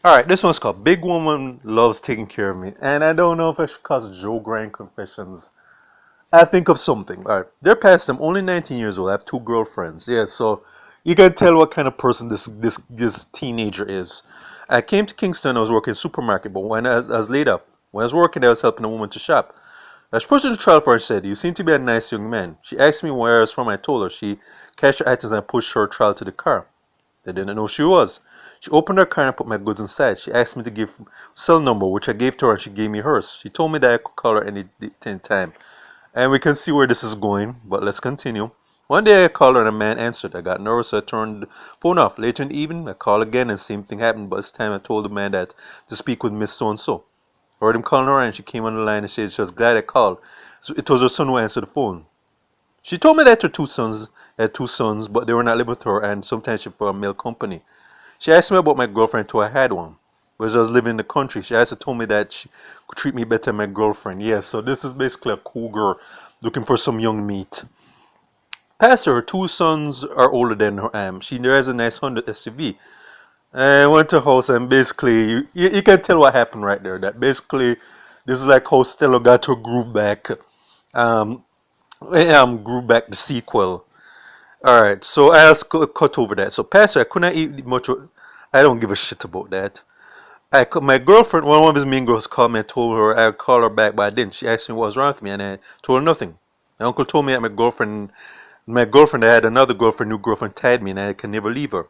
Alright, this one's called Big Woman Loves Taking Care of Me. And I don't know if I should call it Joe Grind Confessions. I think of something. Alright, they're past them, only 19 years old. I have two girlfriends. Yeah, so you can tell what kind of person this teenager is. I came to Kingston, I was working in a supermarket, but when I was laid up. When I was working, I was helping a woman to shop. I was pushing the trial for her and said, "You seem to be a nice young man." She asked me where I was from. I told her. She cashed her items and I pushed her trial to the car. They didn't know who she was. She opened her car and put my goods inside. She asked me to give cell number, which I gave to her, and she gave me hers. She told me that I could call her any time. And we can see where this is going, but let's continue. One day I called her and a man answered. I got nervous, so I turned the phone off. Later in the evening, I called again and same thing happened, but this time I told the man that to speak with Miss So-and-so. I heard him calling her and she came on the line and said she was glad I called. So it was her son who answered the phone. She told me that her two sons had two sons, but they were not living with her and sometimes she for a mail company. She asked me about my girlfriend until I had one. Because I was living in the country. She also told me that she could treat me better than my girlfriend. Yeah, so this is basically a cool girl looking for some young meat. Past her two sons are older than her. She drives a nice Honda SUV. I went to her house and basically, you can tell what happened right there. That basically, this is like how Stella got her groove back. Um, Groove back the sequel. Alright, so I'll cut over that. So, Pastor, I could not eat much. I don't give a shit about that. My girlfriend, one of his mean girls, called me and told her I'd call her back, but I didn't. She asked me what was wrong with me, and I told her nothing. My uncle told me that my girlfriend, I had another girlfriend, new girlfriend, tied me, and I can never leave her.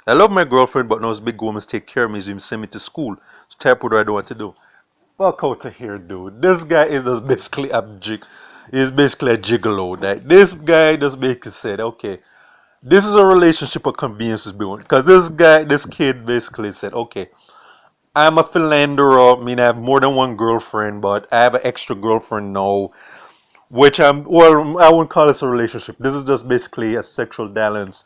I love my girlfriend, but those big women take care of me, so even send me to school. So type what I don't want to do. Fuck out of here, dude. This guy is just basically He's basically a gigolo. That this guy just basically said, okay, this is a relationship of convenience is built. Because this kid basically said, okay, I'm a philanderer. I mean, I have more than one girlfriend, but I have an extra girlfriend now, well, I wouldn't call this a relationship. This is just basically a sexual dalliance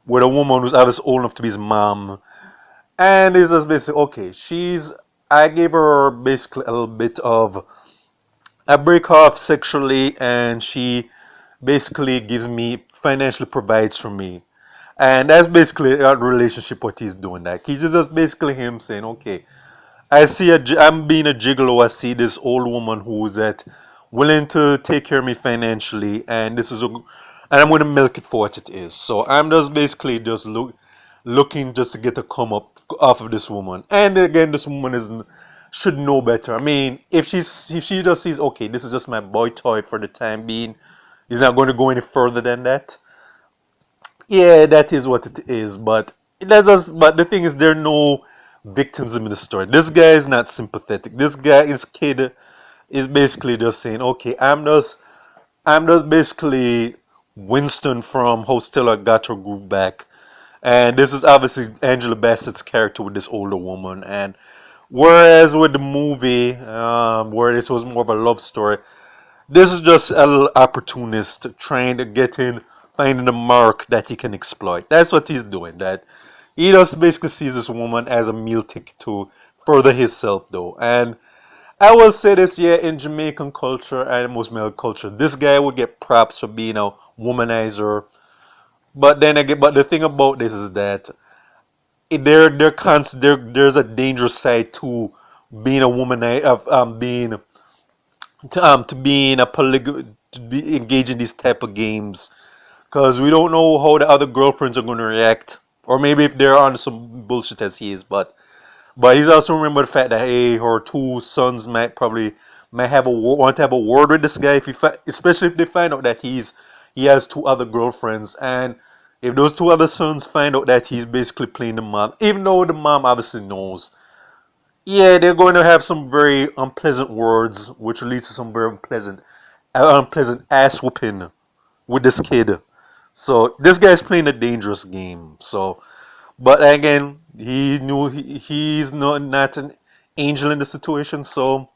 with a woman who's obviously old enough to be his mom. And it's just basically, okay, I gave her basically a little bit of a break off sexually, and she basically gives me, financially provides for me. And that's basically a relationship what he's doing. Like, he's just basically him saying, okay, I'm being a gigolo. I see this old woman who's willing to take care of me financially, and and I'm going to milk it for what it is. So I'm just basically just looking just to get a come up off of this woman. And again, this woman should know better. I mean, if she just sees, okay, this is just my boy toy for the time being, he's not going to go any further than that. Yeah, that is what it is. But the thing is, there are no victims in the story. This guy is not sympathetic. This kid is basically just saying, okay, I'm just basically Winston from How Stella Got Her Groove Back. And this is obviously Angela Bassett's character with this older woman. And whereas with the movie, where this was more of a love story, this is just a little opportunist trying to get in, finding a mark that he can exploit. That's what he's doing. That he just basically sees this woman as a meal ticket to further himself, though. And I will say this, yeah, in Jamaican culture and most male culture, this guy would get props for being a womanizer. But then again, but the thing about this is that there's a dangerous side to being a womanizer, of to being a to be engaged in these type of games, because we don't know how the other girlfriends are going to react, or maybe if they're on some bullshit as he is. But he's also remember the fact that, hey, her two sons might want to have a word with this guy, especially if they find out that he has two other girlfriends. And if those two other sons find out that he's basically playing the mom, even though the mom obviously knows, yeah, they're going to have some very unpleasant words, which will lead to some very unpleasant ass whooping with this kid. So this guy's playing a dangerous game. So, but again, he knew he's not an angel in the situation. So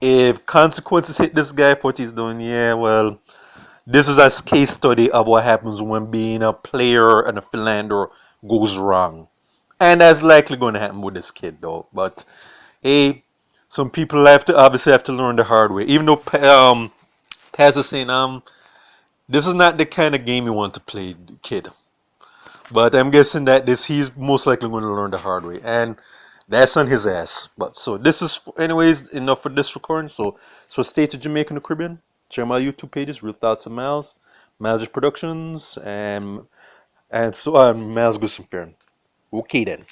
if consequences hit this guy for what he's doing, yeah, well, this is a case study of what happens when being a player and a philanderer goes wrong. And that's likely going to happen with this kid, though. But hey, some people obviously have to learn the hard way. Even though Paz is saying, this is not the kind of game you want to play, kid. But I'm guessing that he's most likely going to learn the hard way. And That's on his ass. But so this is, anyways, enough for this recording. So stay to Jamaica and the Caribbean. Check my YouTube pages, Real Thoughts of Miles, Miles Productions, and so Miles Gusumpian. Okay then.